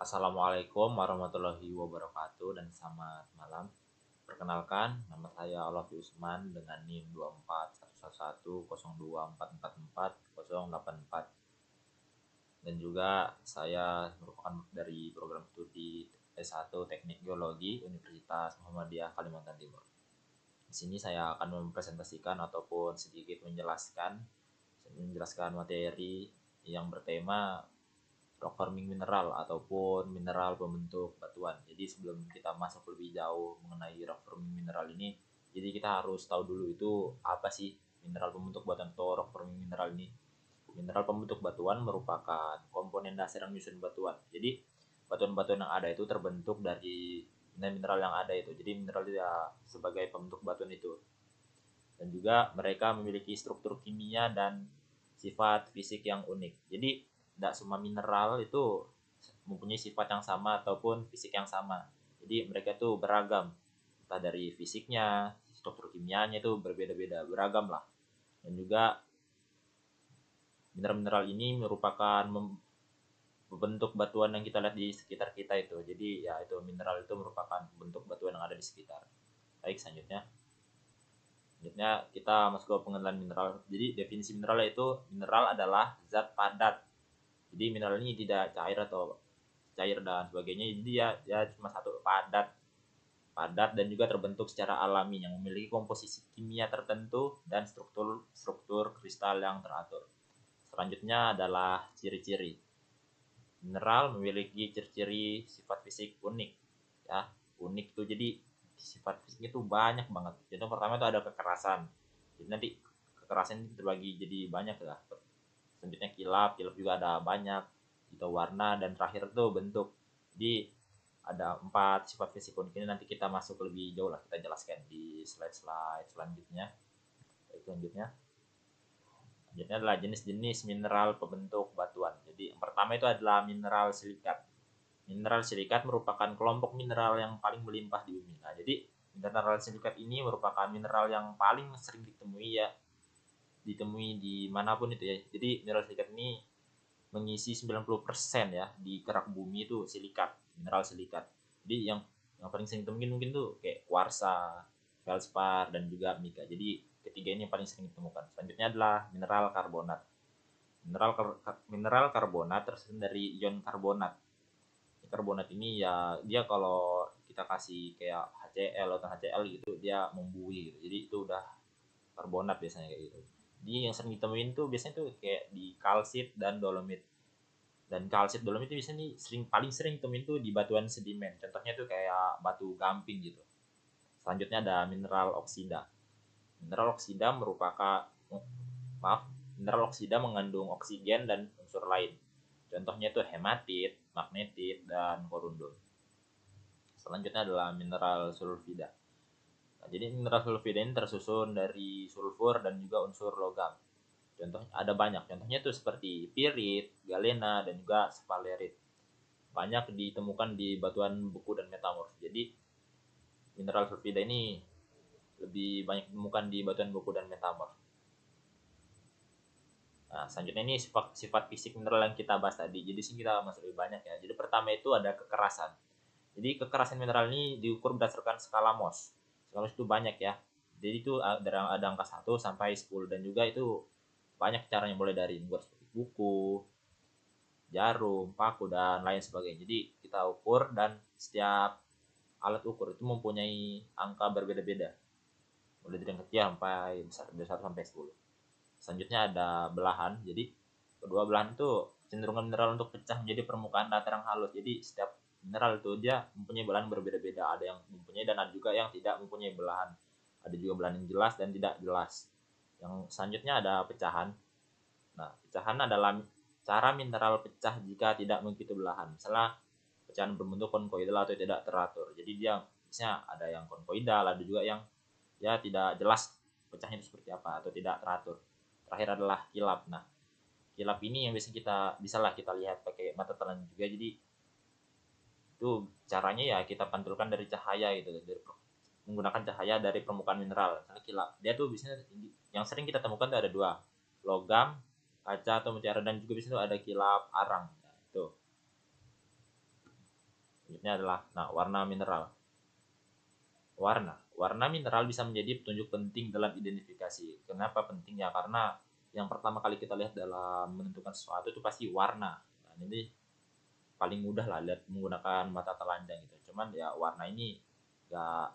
Assalamualaikum warahmatullahi wabarakatuh dan selamat malam. Perkenalkan, nama saya Olofi Usman dengan NIM 24111024444084 dan juga saya merupakan dari program studi S1 Teknik Geologi Universitas Muhammadiyah Kalimantan Timur. Di sini saya akan mempresentasikan ataupun sedikit menjelaskan materi yang bertema rock forming mineral ataupun mineral pembentuk batuan. Jadi sebelum kita masuk lebih jauh mengenai rock forming mineral ini, jadi kita harus tahu dulu itu apa sih mineral pembentuk batuan atau rock forming mineral ini. Mineral pembentuk batuan merupakan komponen dasar yang menyusun batuan. Jadi batuan-batuan yang ada itu terbentuk dari mineral yang ada itu. Jadi mineral itu ya sebagai pembentuk batuan itu. Dan juga mereka memiliki struktur kimia dan sifat fisik yang unik. Jadi tidak semua mineral itu mempunyai sifat yang sama ataupun fisik yang sama. Jadi mereka itu beragam. Entah dari fisiknya, struktur kimianya itu berbeda-beda, beragam lah. Dan juga mineral-mineral ini merupakan bentuk batuan yang kita lihat di sekitar kita itu. Jadi ya itu mineral itu merupakan bentuk batuan yang ada di sekitar. Baik, selanjutnya kita masuk ke pengenalan mineral. Jadi definisi mineral itu mineral adalah zat padat. Jadi mineral ini tidak cair atau cair dan sebagainya. Jadi ya cuma satu padat dan juga terbentuk secara alami yang memiliki komposisi kimia tertentu dan struktur kristal yang teratur. Selanjutnya adalah ciri-ciri. Mineral memiliki ciri-ciri sifat fisik unik. Ya, unik tuh jadi sifat fisiknya tuh banyak banget. Jadi pertama itu ada kekerasan. Jadi nanti kekerasan itu terbagi jadi banyak lah. Selanjutnya kilap juga ada banyak. Itu warna dan terakhir itu bentuk. Jadi ada 4 sifat fisik unik ini nanti kita masuk lebih jauh lah, kita jelaskan di slide-slide selanjutnya. Selanjutnya adalah jenis-jenis mineral pembentuk batuan. Jadi yang pertama itu adalah mineral silikat. Mineral silikat merupakan kelompok mineral yang paling melimpah di bumi. Nah, jadi mineral silikat ini merupakan mineral yang paling sering ditemui di manapun itu ya. Jadi mineral silikat ini mengisi 90% ya di kerak bumi itu silikat, mineral silikat. Jadi yang paling sering ditemukan mungkin tuh kayak kuarsa, feldspar dan juga mica. Jadi ketiga ini yang paling sering ditemukan. Selanjutnya adalah mineral karbonat. Mineral karbonat tersusun dari ion karbonat. Karbonat ini ya dia kalau kita kasih kayak HCl atau HCl gitu dia membuih gitu. Jadi itu udah karbonat biasanya kayak gitu. Jadi yang sering ditemuin tuh biasanya tuh kayak di kalsit dan dolomit. Dan kalsit dolomit itu biasanya paling sering ditemuin tuh di batuan sedimen. Contohnya tuh kayak batu gamping gitu. Selanjutnya ada mineral oksida. Mineral oksida merupakan maaf, mineral oksida mengandung oksigen dan unsur lain. Contohnya tuh hematit, magnetit, dan korundum. Selanjutnya adalah mineral sulfida. Nah, jadi mineral sulfida ini tersusun dari sulfur dan juga unsur logam. Contoh ada banyak. Contohnya itu seperti pirit, galena, dan juga sphalerite. Banyak ditemukan di batuan beku dan metamorf. Jadi mineral sulfida ini lebih banyak ditemukan di batuan beku dan metamorf. Nah, selanjutnya ini sifat fisik mineral yang kita bahas tadi. Jadi sih kita masuk lebih banyak ya. Jadi pertama itu ada kekerasan. Jadi kekerasan mineral ini diukur berdasarkan skala Mohs. Skala Mohs itu banyak ya. Jadi itu ada angka 1 sampai 10 dan juga itu banyak caranya mulai dari membuat seperti buku, jarum, paku dan lain sebagainya. Jadi kita ukur dan setiap alat ukur itu mempunyai angka berbeda-beda. Mulai dari yang kecil sampai besar dari 1 sampai 10. Selanjutnya ada belahan. Jadi kedua belahan itu cenderungan mineral untuk pecah menjadi permukaan datar yang halus. Jadi setiap mineral itu dia mempunyai belahan berbeda-beda. Ada yang mempunyai dan ada juga yang tidak mempunyai belahan. Ada juga belahan yang jelas dan tidak jelas. Yang selanjutnya ada pecahan. Nah, pecahan adalah cara mineral pecah jika tidak mengikuti belahan. Misalnya pecahan berbentuk konkoidal atau tidak teratur. Jadi dia misalnya ada yang konkoidal, ada juga yang ya tidak jelas pecahnya itu seperti apa atau tidak teratur. Terakhir adalah kilap. Nah, kilap ini yang bisalah kita lihat pakai mata telanjang juga. Jadi itu caranya ya kita pantulkan dari cahaya gitu, dari menggunakan cahaya dari permukaan mineral. Misalnya kilap, dia tuh biasanya yang sering kita temukan tuh ada dua, logam, kaca atau mutiara dan juga biasanya tuh ada kilap arang. Nah, itu. Selanjutnya adalah warna mineral. Warna mineral bisa menjadi petunjuk penting dalam identifikasi. Kenapa penting ya? Karena yang pertama kali kita lihat dalam menentukan sesuatu itu pasti warna. Nah, ini paling mudah lah lihat menggunakan mata telanjang gitu. Cuman ya warna ini nggak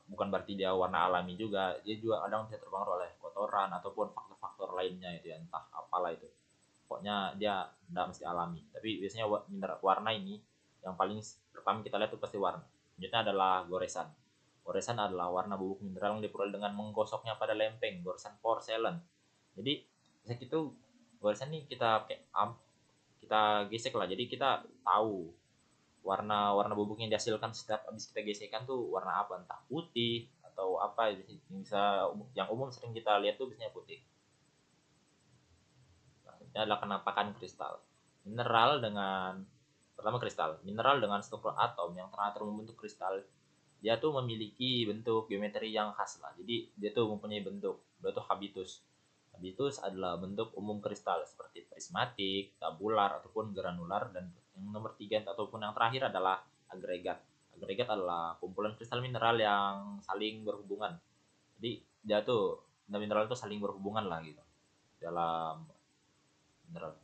bukan berarti dia warna alami juga. Dia juga kadang bisa terpengaruh oleh kotoran ataupun faktor-faktor lainnya itu ya, entah apalah itu. Pokoknya dia tidak mesti alami. Tapi biasanya warna ini yang paling pertama kita lihat itu pasti warna. Selanjutnya adalah goresan. Goresan adalah warna bubuk mineral yang diperoleh dengan menggosoknya pada lempeng, goresan porselen. Jadi misalnya itu goresan ini kita gesek lah. Jadi kita tahu warna-warna bubuk yang dihasilkan setiap habis kita gesekkan tuh warna apa, entah putih atau apa. Bisa yang umum sering kita lihat tuh biasanya putih. Ini adalah penampakan kristal. Mineral dengan struktur atom yang teratur membentuk kristal, dia tuh memiliki bentuk geometri yang khas lah. Jadi dia tuh mempunyai bentuk, dia tuh habitus. Habitus adalah bentuk umum kristal seperti prismatik, tabular ataupun granular, dan yang nomor 3 ataupun yang terakhir adalah agregat. Agregat adalah kumpulan kristal mineral yang saling berhubungan. Jadi dia tuh mineral itu saling berhubungan lah gitu dalam mineral.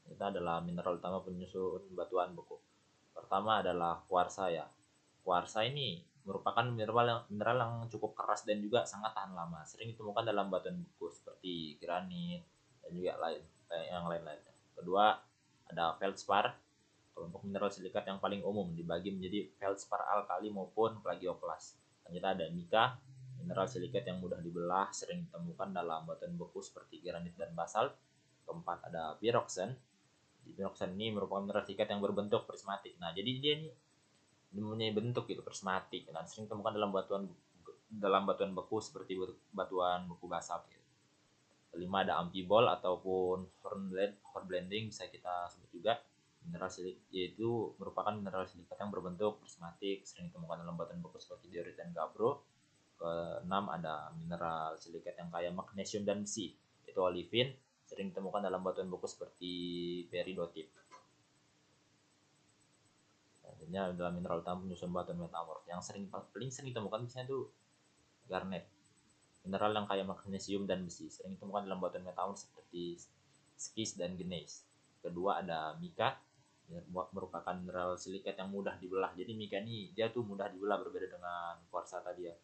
Itu adalah mineral utama penyusun batuan beku. Pertama adalah kuarsa ya. Kuarsa ini merupakan mineral yang cukup keras dan juga sangat tahan lama. Sering ditemukan dalam batuan beku seperti granit dan juga yang lain-lainnya. Kedua, ada feldspar, kelompok mineral silikat yang paling umum dibagi menjadi feldspar alkali maupun plagioklas. Selanjutnya ada mica, mineral silikat yang mudah dibelah, sering ditemukan dalam batuan beku seperti granit dan basalt. Keempat ada pyroxene. Pyroxene ini merupakan mineral silikat yang berbentuk prismatik. Nah, jadi dia ini mempunyai bentuk gitu prismatik. Nah, sering ditemukan dalam batuan beku seperti batuan beku basalt. Gitu. Kelima ada amphibol ataupun hornblending bisa kita sebut juga. Mineral silikat yaitu merupakan mineral silikat yang berbentuk prismatik, sering ditemukan dalam batuan beku seperti diorit dan gabbro. Keenam ada mineral silikat yang kaya magnesium dan besi, yaitu olivin, sering ditemukan dalam batuan beku seperti peridotip. Selanjutnya adalah mineral utama penyusun batuan metamorf yang paling sering ditemukan biasanya itu garnet. Mineral yang kaya magnesium dan besi, sering ditemukan dalam batuan metamorf seperti skis dan gneiss. Kedua ada mica, merupakan mineral silikat yang mudah dibelah. Jadi mica ini dia tuh mudah dibelah, berbeda dengan kuarsa tadi ya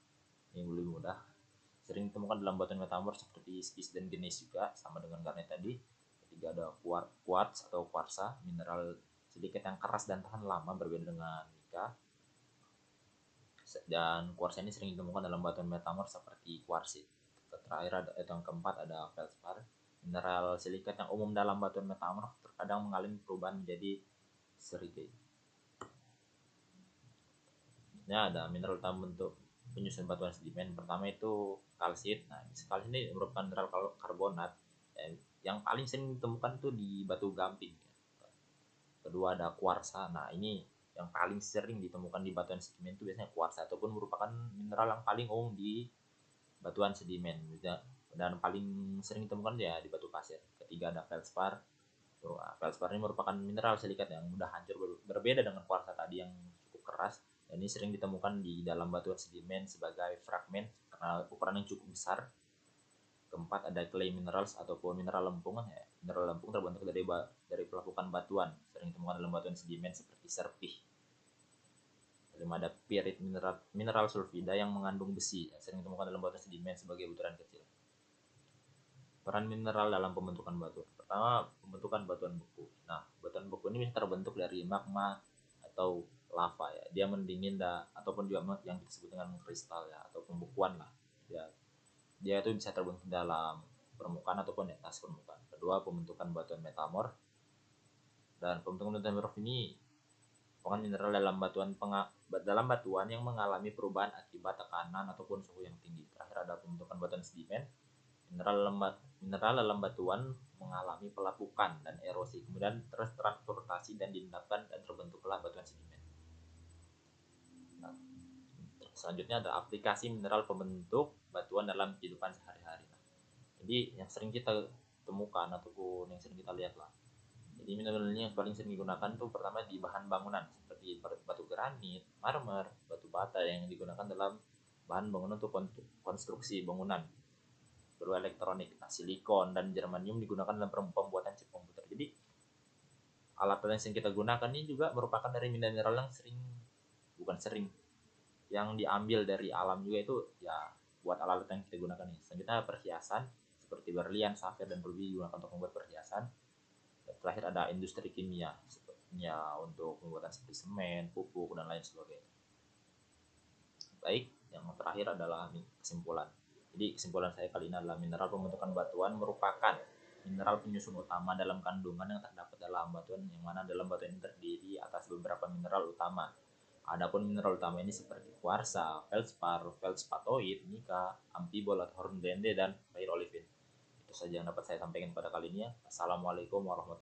yang lebih mudah. Sering ditemukan dalam batuan metamorf seperti skis dan gneiss juga, sama dengan garnet tadi. Ketiga ada quartz atau kuarsa, mineral silikat yang keras dan tahan lama, berbeda dengan mica. Dan kuarsa ini sering ditemukan dalam batuan metamorf seperti kuarsit. Terakhir ada yang keempat ada feldspar, mineral silikat yang umum dalam batuan metamorf, terkadang mengalami perubahan menjadi serigate. Ini ada mineral utama bentuk penyusun batuan sedimen. Pertama itu kalsit. Nah, kalsit ini merupakan mineral karbonat yang paling sering ditemukan tuh di batu gamping. Kedua ada kuarsa. Nah, ini yang paling sering ditemukan di batuan sedimen itu biasanya kuarsa, ataupun merupakan mineral yang paling umum di batuan sedimen dan paling sering ditemukan ya di batu pasir. Ketiga ada feldspar. Feldspar ini merupakan mineral silikat yang mudah hancur, berbeda dengan kuarsa tadi yang cukup keras. Dan ini sering ditemukan di dalam batuan sedimen sebagai fragmen karena ukuran yang cukup besar. Keempat ada clay minerals ataupun mineral lempung. Ya, mineral lempung terbentuk dari pelapukan batuan, sering ditemukan dalam batuan sedimen seperti serpih. Kelima ada pirit, mineral sulfida yang mengandung besi, sering ditemukan dalam batuan sedimen sebagai butiran kecil. Peran mineral dalam pembentukan batu. Pertama, pembentukan batuan beku. Nah, batuan beku ini bisa terbentuk dari magma atau lava ya. Dia mendingin ataupun juga yang disebut dengan kristal ya, atau pembukuan lah. Dia itu bisa terbentuk dalam permukaan ataupun di atas permukaan. Kedua, pembentukan batuan metamorf. Dan pembentukan batuan metamorf ini merupakan mineral dalam batuan yang mengalami perubahan akibat tekanan ataupun suhu yang tinggi. Terakhir ada pembentukan batuan sedimen. Mineral dalam batuan mengalami pelapukan dan erosi, kemudian transportasi dan diendapkan dan terbentuklah batuan sedimen. Nah, selanjutnya ada aplikasi mineral pembentuk batuan dalam kehidupan sehari-hari. Jadi yang sering kita temukan ataupun yang sering kita lihat lah, Jadi mineral ini yang paling sering digunakan tuh pertama di bahan bangunan seperti batu granit, marmer, batu bata yang digunakan dalam bahan bangunan untuk konstruksi bangunan. Kedua elektronik, nah, silikon dan germanium digunakan dalam pembuatan chip komputer. Jadi alat yang sering kita gunakan ini juga merupakan dari mineral yang bukan sering, yang diambil dari alam juga itu ya buat alat yang kita gunakan nih. Selanjutnya perhiasan seperti berlian, safir dan ruby digunakan untuk membuat perhiasan. Dan terakhir ada industri kimia sepertinya untuk pembuatan seperti semen, pupuk dan lain sebagainya. Baik, yang terakhir adalah kesimpulan. Jadi kesimpulan saya kali ini adalah mineral pembentukan batuan merupakan mineral penyusun utama dalam kandungan yang terdapat dalam batuan, yang mana dalam batuan ini terdiri atas beberapa mineral utama. Adapun mineral utama ini seperti kuarsa, feldspar, feldspatoid, mica, amphibol atau hornblende dan pyrolivin. Itu saja yang dapat saya sampaikan pada kali ini ya. Assalamualaikum warahmatullahi wabarakatuh.